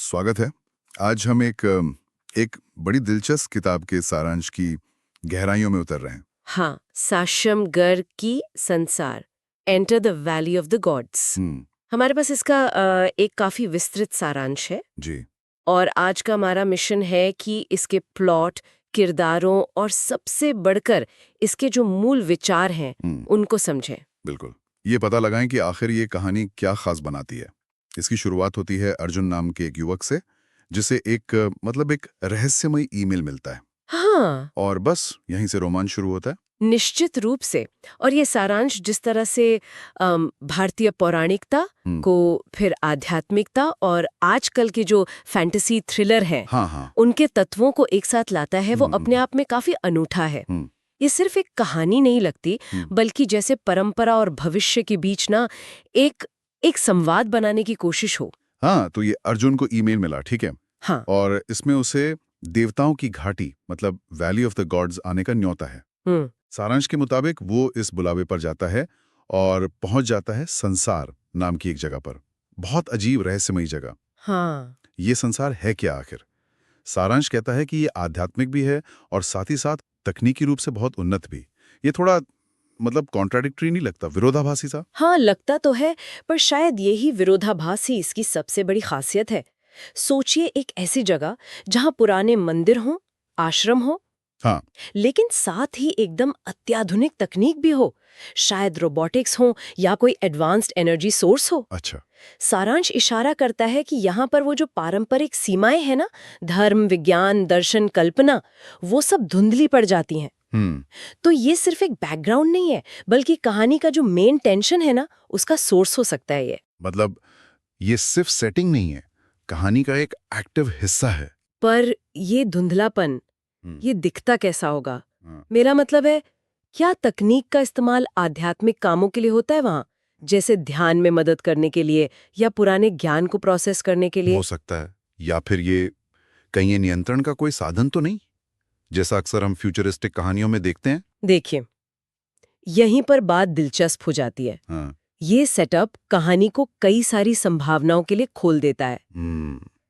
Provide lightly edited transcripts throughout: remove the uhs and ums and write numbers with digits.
स्वागत है। आज हम एक बड़ी दिलचस्प किताब के सारांश की गहराइयों में उतर रहे हैं। हाँ, साशम गर्ग की संसार, enter the valley of the gods. हमारे पास इसका एक काफी विस्तृत सारांश है जी। और आज का हमारा मिशन है कि इसके प्लॉट, किरदारों और सबसे बढ़कर इसके जो मूल विचार हैं उनको समझें। बिल्कुल। ये पता लगाएं कि आखिर ये कहानी क्या खास बनाती है। इसकी शुरुआत होती है अर्जुन नाम के एक युवक से, जिसे एक रहस्यमयी ईमेल मिलता है। हाँ, और बस यहीं से रोमांच शुरू होता है। निश्चित रूप से। और ये सारांश जिस तरह से भारतीय पौराणिकता को, फिर आध्यात्मिकता और आजकल के जो फैंटेसी थ्रिलर हैं, हाँ। उनके तत्वों को एक साथ लाता है, वो अपने आप में काफी अनूठा है। ये सिर्फ एक कहानी नहीं लगती, बल्कि जैसे परंपरा और भविष्य के बीच ना एक संवाद बनाने की कोशिश हो। हाँ, तो ये अर्जुन को ईमेल मिला, ठीक है। हाँ। और इसमें उसे देवताओं की घाटी मतलब वैली ऑफ द गॉड्स आने का न्योता है। सारांश के मुताबिक वो इस बुलावे पर जाता है और पहुंच जाता है संसार नाम की एक जगह पर। बहुत अजीब रहस्यमयी जगह। हाँ। ये संसार है क्या आखिर? सारांश कहता है कि ये आध्यात्मिक भी है और साथ ही साथ तकनीकी रूप से बहुत उन्नत भी। ये थोड़ा कॉन्ट्राडिक्टरी नहीं लगता, विरोधाभासी सा? हाँ, लगता तो है, पर शायद यही विरोधाभास ही इसकी सबसे बड़ी खासियत है। सोचिए, एक ऐसी जगह जहाँ पुराने मंदिर हों, आश्रम हो, हाँ, लेकिन साथ ही एकदम अत्याधुनिक तकनीक भी हो, शायद रोबोटिक्स हो या कोई एडवांस्ड एनर्जी सोर्स हो। अच्छा। सारांश इशारा करता है कि यहाँ पर वो जो पारंपरिक सीमाएं हैं ना, धर्म, विज्ञान, दर्शन, कल्पना, वो सब धुंधली पड़ जाती हैं। तो ये सिर्फ एक बैकग्राउंड नहीं है, बल्कि कहानी का जो मेन टेंशन है ना, उसका सोर्स हो सकता है ये। मतलब ये सिर्फ सेटिंग नहीं है, कहानी का एक एक्टिव हिस्सा है। पर ये धुंधलापन, ये दिखता कैसा होगा? हाँ। मेरा मतलब है, क्या तकनीक का इस्तेमाल आध्यात्मिक कामों के लिए होता है वहाँ, जैसे ध्यान में मदद करने के लिए या पुराने ज्ञान को प्रोसेस करने के लिए? हो सकता है, या फिर ये कहीं ये नियंत्रण का कोई साधन तो नहीं, जैसा अक्सर हम फ्यूचरिस्टिक कहानियों में देखते हैं। देखिए, यहीं पर बात दिलचस्प हो जाती है। हाँ। ये सेटअप कहानी को कई सारी संभावनाओं के लिए खोल देता है।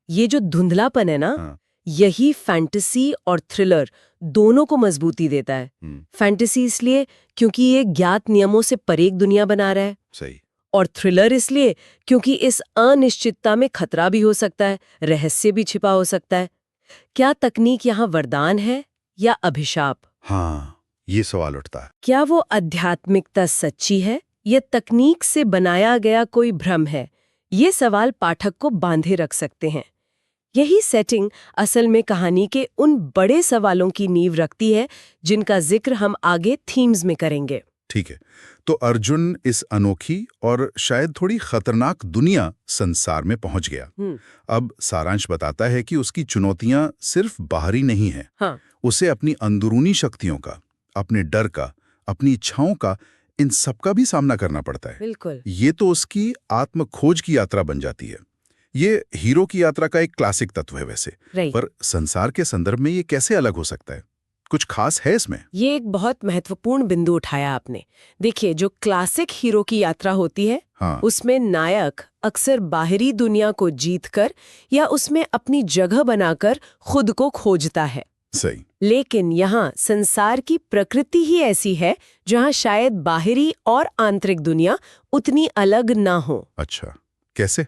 ये जो धुंधलापन है ना, हाँ। यही फैंटेसी और थ्रिलर दोनों को मजबूती देता है। फैंटेसी इसलिए क्योंकि ये ज्ञात नियमों से परे एक दुनिया बना रहा है। सही। और थ्रिलर इसलिए क्योंकि इस अनिश्चितता में खतरा भी हो सकता है, रहस्य भी छिपा हो सकता है। क्या तकनीक यहाँ वरदान है या अभिशाप? हाँ, ये सवाल उठता है। क्या वो आध्यात्मिकता सच्ची है या तकनीक से बनाया गया कोई भ्रम है? ये सवाल पाठक को बांधे रख सकते हैं। यही सेटिंग असल में कहानी के उन बड़े सवालों की नींव रखती है जिनका जिक्र हम आगे थीम्स में करेंगे। ठीक है, तो अर्जुन इस अनोखी और शायद थोड़ी खतरनाक दुनिया संसार में पहुंच गया। अब सारांश बताता है कि उसकी चुनौतियां सिर्फ बाहरी नहीं हैं। हाँ। उसे अपनी अंदरूनी शक्तियों का, अपने डर का, अपनी इच्छाओं का, इन सब का भी सामना करना पड़ता है। बिल्कुल। ये तो उसकी आत्मखोज की यात्रा बन जाती है। ये हीरो की यात्रा का एक क्लासिक तत्व है वैसे, पर संसार के संदर्भ में ये कैसे अलग हो सकता है? कुछ खास है इसमें? ये एक बहुत महत्वपूर्ण बिंदु उठाया आपने। देखिए, जो क्लासिक हीरो की यात्रा होती है, हाँ। उसमें नायक अक्सर बाहरी दुनिया को जीतकर या उसमें अपनी जगह बनाकर खुद को खोजता है। सही। लेकिन यहाँ संसार की प्रकृति ही ऐसी है जहाँ शायद बाहरी और आंतरिक दुनिया उतनी अलग ना हो। अच्छा, कैसे?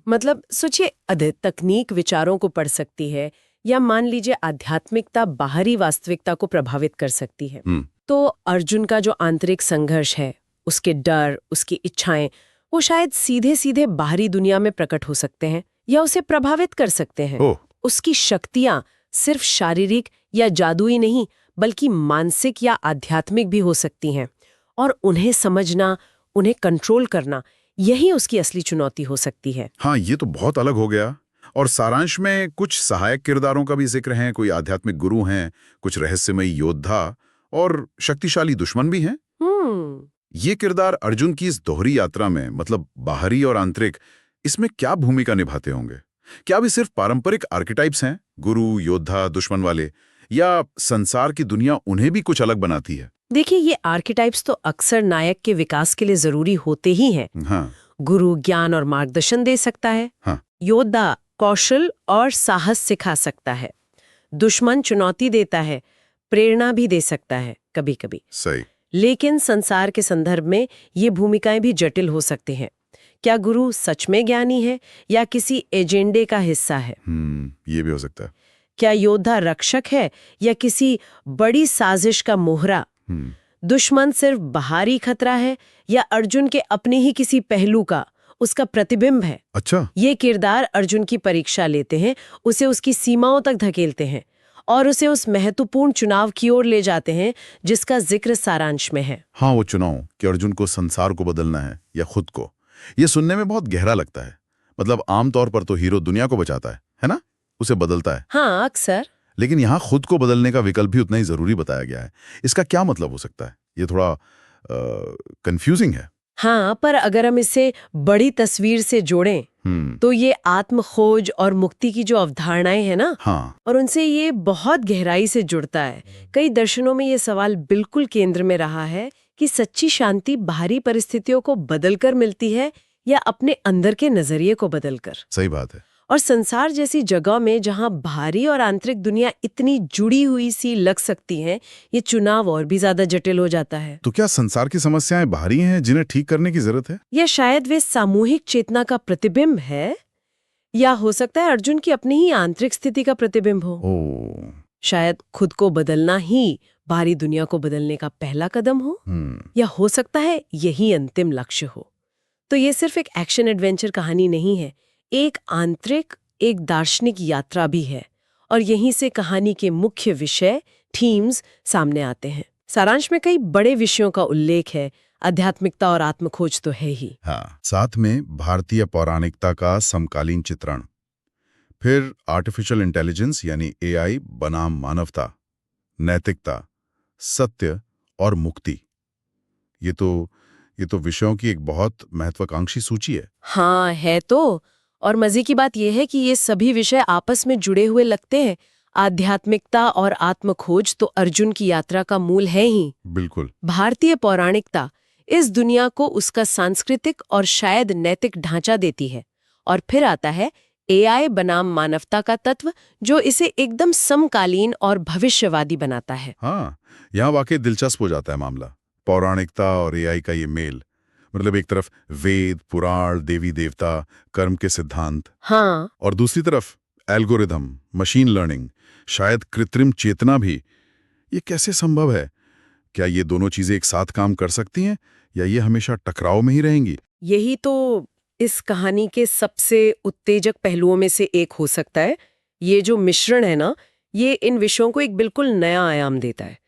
मतलब सोचिए, तकनीक विचारों को पढ़ सकती है, या मान लीजिए आध्यात्मिकता बाहरी वास्तविकता को प्रभावित कर सकती है। तो अर्जुन का जो आंतरिक संघर्ष है, उसके डर, उसकी इच्छाएं, वो शायद सीधे सीधे बाहरी दुनिया में प्रकट हो सकते हैं या उसे प्रभावित कर सकते हैं। उसकी शक्तियां सिर्फ शारीरिक या जादुई नहीं, बल्कि मानसिक या आध्यात्मिक भी हो सकती हैं, और उन्हें समझना, उन्हें कंट्रोल करना, यही उसकी असली चुनौती हो सकती है। हाँ, ये तो बहुत अलग हो गया। और सारांश में कुछ सहायक किरदारों का भी जिक्र है। कोई आध्यात्मिक गुरु हैं, कुछ रहस्यमयी योद्धा और शक्तिशाली दुश्मन भी हैं। ये किरदार अर्जुन की इस दोहरी यात्रा में, मतलब बाहरी और आंतरिक, इसमें क्या भूमिका निभाते होंगे? क्या भी सिर्फ पारंपरिक आर्किटाइप्स हैं, गुरु, योद्धा, दुश्मन वाले, या संसार की दुनिया उन्हें भी कुछ अलग बनाती है? देखिए, ये आर्किटाइप्स तो अक्सर नायक के विकास के लिए जरूरी होते ही हैं। हाँ। गुरु ज्ञान और मार्गदर्शन दे सकता है। हाँ। योद्धा कौशल और साहस सिखा सकता है। दुश्मन चुनौती देता है, प्रेरणा भी दे सकता है कभी कभी। सही। लेकिन संसार के संदर्भ में ये भूमिकाएं भी जटिल हो सकती हैं। क्या गुरु सच में ज्ञानी है या किसी एजेंडे का हिस्सा है? ये भी हो सकता है। क्या योद्धा रक्षक है या किसी बड़ी साजिश का मोहरा? दुश्मन सिर्फ बाहरी खतरा है या अर्जुन के अपने ही किसी पहलू का, उसका प्रतिबिंब है? अच्छा। ये किरदार अर्जुन की परीक्षा लेते हैं, उसे उसकी सीमाओं तक धकेलते हैं और उसे उस महत्वपूर्ण चुनाव की ओर ले जाते हैं जिसका जिक्र सारांश में है। हाँ, वो चुनाव कि अर्जुन को संसार को बदलना है या खुद को, ये सुनने में बहुत गहरा लगता है। मतलब आमतौर पर तो हीरो दुनिया को बचाता है ना, उसे बदलता है। हाँ, अक्सर। लेकिन यहाँ खुद को बदलने का विकल्प भी उतना ही जरूरी बताया गया है। इसका क्या मतलब हो सकता है? ये थोड़ा कंफ्यूजिंग है। हाँ, पर अगर हम इसे बड़ी तस्वीर से जोड़ें तो ये आत्मखोज और मुक्ति की जो अवधारणाएं हैं ना, हाँ, और उनसे ये बहुत गहराई से जुड़ता है। कई दर्शनों में ये सवाल बिल्कुल केंद्र में रहा है कि सच्ची शांति बाहरी परिस्थितियों को बदलकर मिलती है या अपने अंदर के नजरिए को बदलकर। सही बात है। और संसार जैसी जगह में जहां बाहरी और आंतरिक दुनिया इतनी जुड़ी हुई सी लग सकती हैं, ये चुनाव और भी ज्यादा जटिल हो जाता है। तो क्या संसार की समस्याएं बाहरी हैं जिन्हें ठीक करने की जरूरत है, या शायद वे सामूहिक चेतना का प्रतिबिंब है, या हो सकता है अर्जुन की अपनी ही आंतरिक स्थिति का प्रतिबिंब हो। शायद खुद को बदलना ही बाहरी दुनिया को बदलने का पहला कदम हो, या हो सकता है यही अंतिम लक्ष्य हो। तो ये सिर्फ एक एक्शन एडवेंचर कहानी नहीं है, एक आंतरिक, एक दार्शनिक यात्रा भी है। और यहीं से कहानी के मुख्य विषय, थीम्स सामने आते हैं। सारांश में कई बड़े विषयों का उल्लेख है, आध्यात्मिकता और आत्मखोज तो है ही। हाँ, साथ में भारतीय पौराणिकता का समकालीन चित्रण, फिर आर्टिफिशियल इंटेलिजेंस यानी AI बनाम मानवता, नैतिकता, सत्य और मुक्ति। ये तो विषयों की एक बहुत महत्वाकांक्षी सूची है। हाँ, है तो। और मजे की बात यह है कि ये सभी विषय आपस में जुड़े हुए लगते हैं। आध्यात्मिकता और आत्मखोज तो अर्जुन की यात्रा का मूल है ही। बिल्कुल। भारतीय पौराणिकता इस दुनिया को उसका सांस्कृतिक और शायद नैतिक ढांचा देती है। और फिर आता है AI बनाम मानवता का तत्व, जो इसे एकदम समकालीन और भविष्यवादी बनाता है। हाँ, यहाँ वाकई दिलचस्प हो जाता है मामला। पौराणिकता और AI का ये मेल, मतलब एक तरफ वेद, पुराण, देवी देवता, कर्म के सिद्धांत, हाँ, और दूसरी तरफ एल्गोरिदम, मशीन लर्निंग, शायद कृत्रिम चेतना भी। ये कैसे संभव है? क्या ये दोनों चीजें एक साथ काम कर सकती हैं या ये हमेशा टकराव में ही रहेंगी? यही तो इस कहानी के सबसे उत्तेजक पहलुओं में से एक हो सकता है। ये जो मिश्रण है ना, ये इन विषयों को एक बिल्कुल नया आयाम देता है।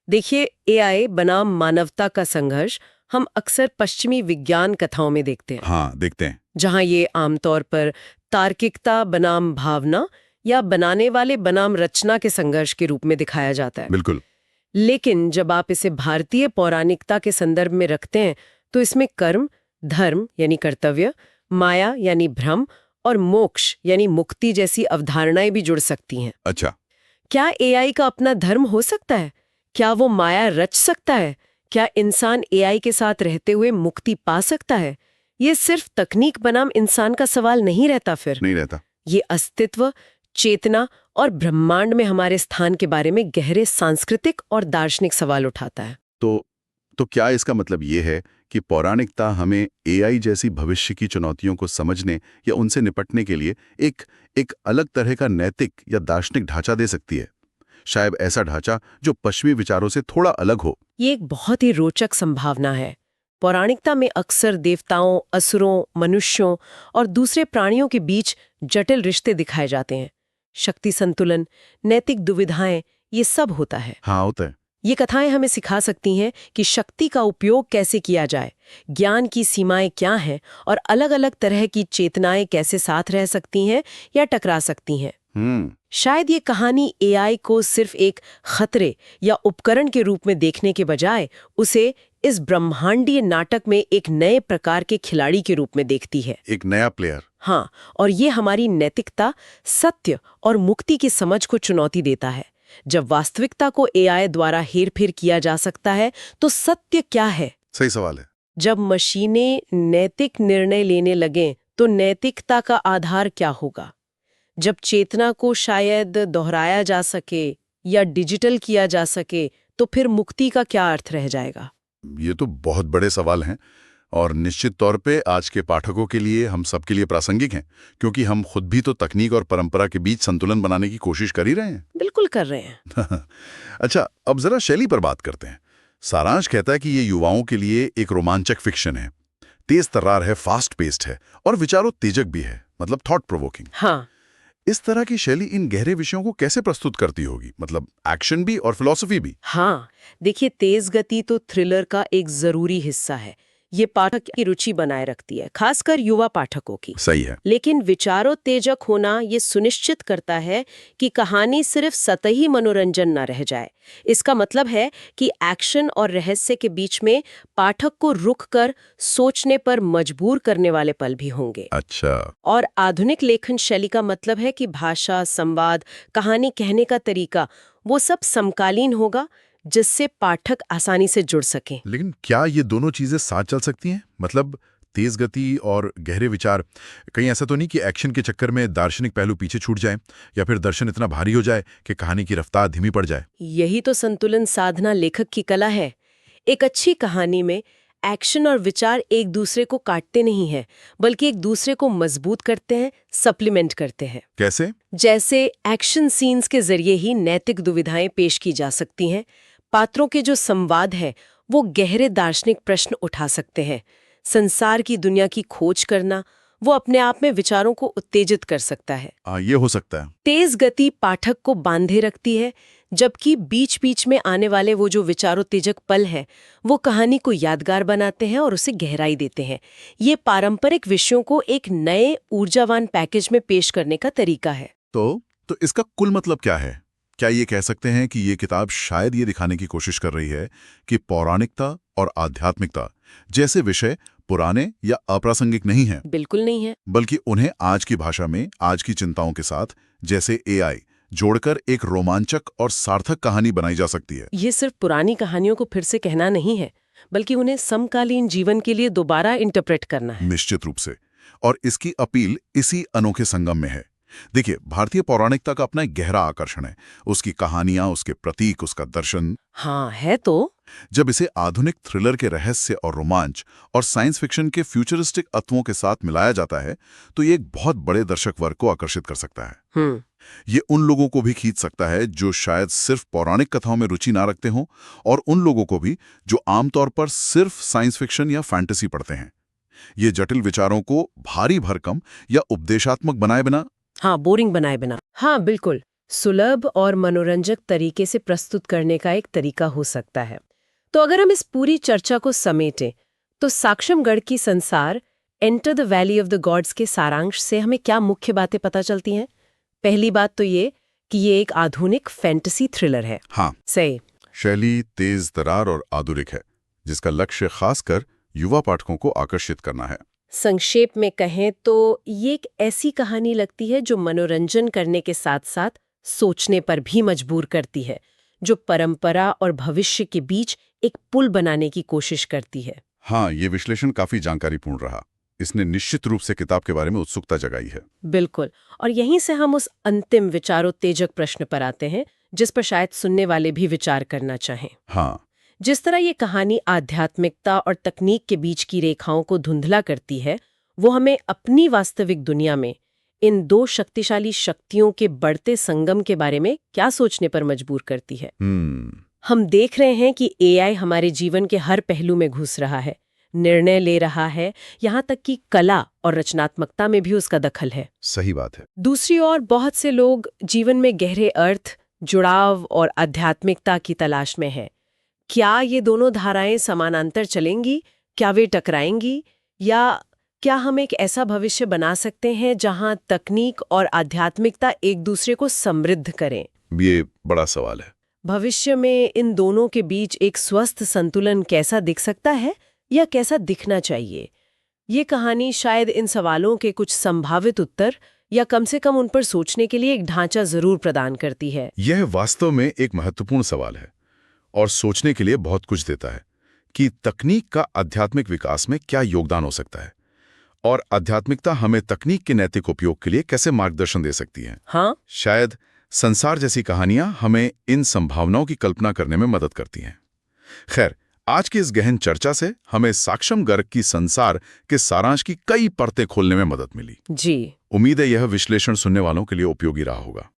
देखिए, AI बनाम मानवता का संघर्ष हम अक्सर पश्चिमी विज्ञान कथाओं में देखते हैं। हाँ, देखते हैं। जहां ये आमतौर पर तार्किकता बनाम भावना या बनाने वाले बनाम रचना के संघर्ष के रूप में दिखाया जाता है। बिल्कुल। लेकिन जब आप इसे भारतीय पौराणिकता के संदर्भ में रखते हैं तो इसमें कर्म, धर्म यानी कर्तव्य, माया यानी भ्रम और मोक्ष यानी मुक्ति जैसी अवधारणाएं भी जुड़ सकती हैं। अच्छा। क्या AI का अपना धर्म हो सकता है? क्या वो माया रच सकता है? क्या इंसान AI के साथ रहते हुए मुक्ति पा सकता है? ये सिर्फ तकनीक बनाम इंसान का सवाल नहीं रहता। फिर नहीं रहता। ये अस्तित्व, चेतना और ब्रह्मांड में हमारे स्थान के बारे में गहरे सांस्कृतिक और दार्शनिक सवाल उठाता है। तो क्या इसका मतलब ये है कि पौराणिकता हमें AI जैसी भविष्य की चुनौतियों को समझने या उनसे निपटने के लिए एक अलग तरह का नैतिक या दार्शनिक ढांचा दे सकती है? शायद ऐसा ढांचा जो पश्चिमी विचारों से थोड़ा अलग हो। ये एक बहुत ही रोचक संभावना है। पौराणिकता में अक्सर देवताओं, असुरों, मनुष्यों और दूसरे प्राणियों के बीच जटिल रिश्ते दिखाए जाते हैं। शक्ति संतुलन, नैतिक दुविधाएं, ये सब होता है। हाँ, होता है। ये कथाएं हमें सिखा सकती हैं कि शक्ति का उपयोग कैसे किया जाए, ज्ञान की सीमाएं क्या हैं और अलग-अलग तरह की चेतनाएं कैसे साथ रह सकती हैं या टकरा सकती हैं। शायद ये कहानी AI को सिर्फ एक खतरे या उपकरण के रूप में देखने के बजाय उसे इस ब्रह्मांडीय नाटक में एक नए प्रकार के खिलाड़ी के रूप में देखती है। एक नया प्लेयर। हाँ, और ये हमारी नैतिकता, सत्य और मुक्ति की समझ को चुनौती देता है। जब वास्तविकता को AI द्वारा हेरफेर किया जा सकता है तो सत्य क्या है? सही सवाल है। जब मशीनें नैतिक निर्णय लेने लगें तो नैतिकता का आधार क्या होगा? जब चेतना को शायद दोहराया जा सके या डिजिटल किया जा सके, तो फिर मुक्ति का क्या अर्थ रह जाएगा? ये तो बहुत बड़े सवाल हैं और निश्चित तौर पे आज के पाठकों के लिए, हम सबके लिए प्रासंगिक हैं, क्योंकि हम खुद भी तो तकनीक और परंपरा के बीच संतुलन बनाने की कोशिश कर ही रहे हैं। बिल्कुल कर रहे हैं। अच्छा, अब जरा शैली पर बात करते हैं। सारांश कहता है कि ये युवाओं के लिए एक रोमांचक फिक्शन है, तेज तर्रार है, फास्ट पेस्ड है और विचारोत्तेजक भी है, मतलब थॉट प्रोवोकिंग। हाँ, इस तरह की शैली इन गहरे विषयों को कैसे प्रस्तुत करती होगी, मतलब एक्शन भी और फिलॉसफी भी? हाँ, देखिए, तेज गति तो थ्रिलर का एक जरूरी हिस्सा है। ये पाठक की रुचि बनाए रखती है, खासकर युवा पाठकों की। सही है। लेकिन विचारोत्तेजक होना ये सुनिश्चित करता है कि कहानी सिर्फ सतही मनोरंजन न रह जाए। इसका मतलब है कि एक्शन और रहस्य के बीच में पाठक को रुक कर सोचने पर मजबूर करने वाले पल भी होंगे। अच्छा। और आधुनिक लेखन शैली का मतलब है कि भाषा, संवाद, कहानी कहने का तरीका, वो सब समकालीन होगा, जिससे पाठक आसानी से जुड़ सकें। लेकिन क्या ये दोनों चीजें साथ चल सकती हैं? मतलब तेज गति और गहरे विचार, कहीं ऐसा तो नहीं कि एक्शन के चक्कर में दार्शनिक पहलू पीछे छूट जाए या फिर दर्शन इतना भारी हो जाए कि कहानी की रफ्तार धीमी पड़ जाए? यही तो संतुलन साधना लेखक की कला है। एक अच्छी कहानी में एक्शन और विचार एक दूसरे को काटते नहीं हैं, बल्कि एक दूसरे को मजबूत करते हैं, सप्लीमेंट करते हैं। कैसे? जैसे एक्शन सीन्स के जरिए ही नैतिक दुविधाएं पेश की जा सकती हैं। पात्रों के जो संवाद है वो गहरे दार्शनिक प्रश्न उठा सकते हैं। संसार की दुनिया की खोज करना वो अपने आप में विचारों को उत्तेजित कर सकता है। ये हो सकता है। तेज गति पाठक को बांधे रखती है, जबकि बीच बीच में आने वाले वो जो विचारोत्तेजक पल है वो कहानी को यादगार बनाते हैं और उसे गहराई देते हैं। ये पारंपरिक विषयों को एक नए ऊर्जावान पैकेज में पेश करने का तरीका है। तो इसका कुल मतलब क्या है? क्या ये कह सकते हैं कि ये किताब शायद ये दिखाने की कोशिश कर रही है कि पौराणिकता और आध्यात्मिकता जैसे विषय पुराने या अप्रासंगिक नहीं हैं? बिल्कुल नहीं है। बल्कि उन्हें आज की भाषा में, आज की चिंताओं के साथ, जैसे एआई, जोड़कर एक रोमांचक और सार्थक कहानी बनाई जा सकती है। ये सिर्फ पुरानी कहानियों को फिर से कहना नहीं है, बल्कि उन्हें समकालीन जीवन के लिए दोबारा इंटरप्रेट करना है। निश्चित रूप से। और इसकी अपील इसी अनोखे संगम में है। देखिए, भारतीय पौराणिकता का अपना एक गहरा आकर्षण है, उसकी कहानियां, उसके प्रतीक, उसका दर्शन। हाँ, है तो। जब इसे आधुनिक थ्रिलर के रहस्य और रोमांच और साइंस फिक्शन के फ्यूचरिस्टिक तत्वों के साथ मिलाया जाता है, तो ये एक बहुत बड़े दर्शक वर्ग को आकर्षित कर सकता है। ये उन लोगों को भी खींच सकता है जो शायद सिर्फ पौराणिक कथाओं में रुचि ना रखते हों, और उन लोगों को भी जो आमतौर पर सिर्फ साइंस फिक्शन या फैंटेसी पढ़ते हैं। ये जटिल विचारों को भारी भरकम या उपदेशात्मक बनाए बिना, हाँ, बोरिंग बनाए बिना, हाँ बिल्कुल, सुलभ और मनोरंजक तरीके से प्रस्तुत करने का एक तरीका हो सकता है। तो अगर हम इस पूरी चर्चा को समेटें, तो साक्षमगढ़ की संसार, enter the valley of the gods के सारांश से हमें क्या मुख्य बातें पता चलती हैं? पहली बात तो ये कि ये एक आधुनिक फैंटेसी थ्रिलर है। हाँ, सही। शैली तेज तरार और आधुनिक है, जिसका लक्ष्य खासकर युवा पाठकों को आकर्षित करना है। संक्षेप में कहें तो ये एक ऐसी कहानी लगती है जो मनोरंजन करने के साथ साथ सोचने पर भी मजबूर करती है, जो परंपरा और भविष्य के बीच एक पुल बनाने की कोशिश करती है। हाँ, ये विश्लेषण काफी जानकारीपूर्ण रहा। इसने निश्चित रूप से किताब के बारे में उत्सुकता जगाई है। बिल्कुल। और यहीं से हम उस अंतिम विचारोत्तेजक प्रश्न पर आते हैं, जिस पर शायद सुनने वाले भी विचार करना चाहें। हाँ, जिस तरह ये कहानी आध्यात्मिकता और तकनीक के बीच की रेखाओं को धुंधला करती है, वो हमें अपनी वास्तविक दुनिया में इन दो शक्तिशाली शक्तियों के बढ़ते संगम के बारे में क्या सोचने पर मजबूर करती है। हम देख रहे हैं कि एआई हमारे जीवन के हर पहलू में घुस रहा है, निर्णय ले रहा है, यहाँ तक कि कला और रचनात्मकता में भी उसका दखल है। सही बात है। दूसरी ओर बहुत से लोग जीवन में गहरे अर्थ, जुड़ाव और आध्यात्मिकता की तलाश में हैं। क्या ये दोनों धाराएं समानांतर चलेंगी? क्या वे टकराएंगी? या क्या हम एक ऐसा भविष्य बना सकते हैं जहां तकनीक और आध्यात्मिकता एक दूसरे को समृद्ध करें? ये बड़ा सवाल है। भविष्य में इन दोनों के बीच एक स्वस्थ संतुलन कैसा दिख सकता है या कैसा दिखना चाहिए? ये कहानी शायद इन सवालों के कुछ संभावित उत्तर या कम से कम उन पर सोचने के लिए एक ढांचा जरूर प्रदान करती है। यह वास्तव में एक महत्वपूर्ण सवाल है और सोचने के लिए बहुत कुछ देता है कि तकनीक का आध्यात्मिक विकास में क्या योगदान हो सकता है और आध्यात्मिकता हमें तकनीक के नैतिक उपयोग के लिए कैसे मार्गदर्शन दे सकती है। हाँ, शायद संसार जैसी कहानियां हमें इन संभावनाओं की कल्पना करने में मदद करती हैं। खैर, आज की इस गहन चर्चा से हमें साक्षम गर्ग की संसार के सारांश की कई परतें खोलने में मदद मिली। जी। उम्मीद है यह विश्लेषण सुनने वालों के लिए उपयोगी रहा होगा।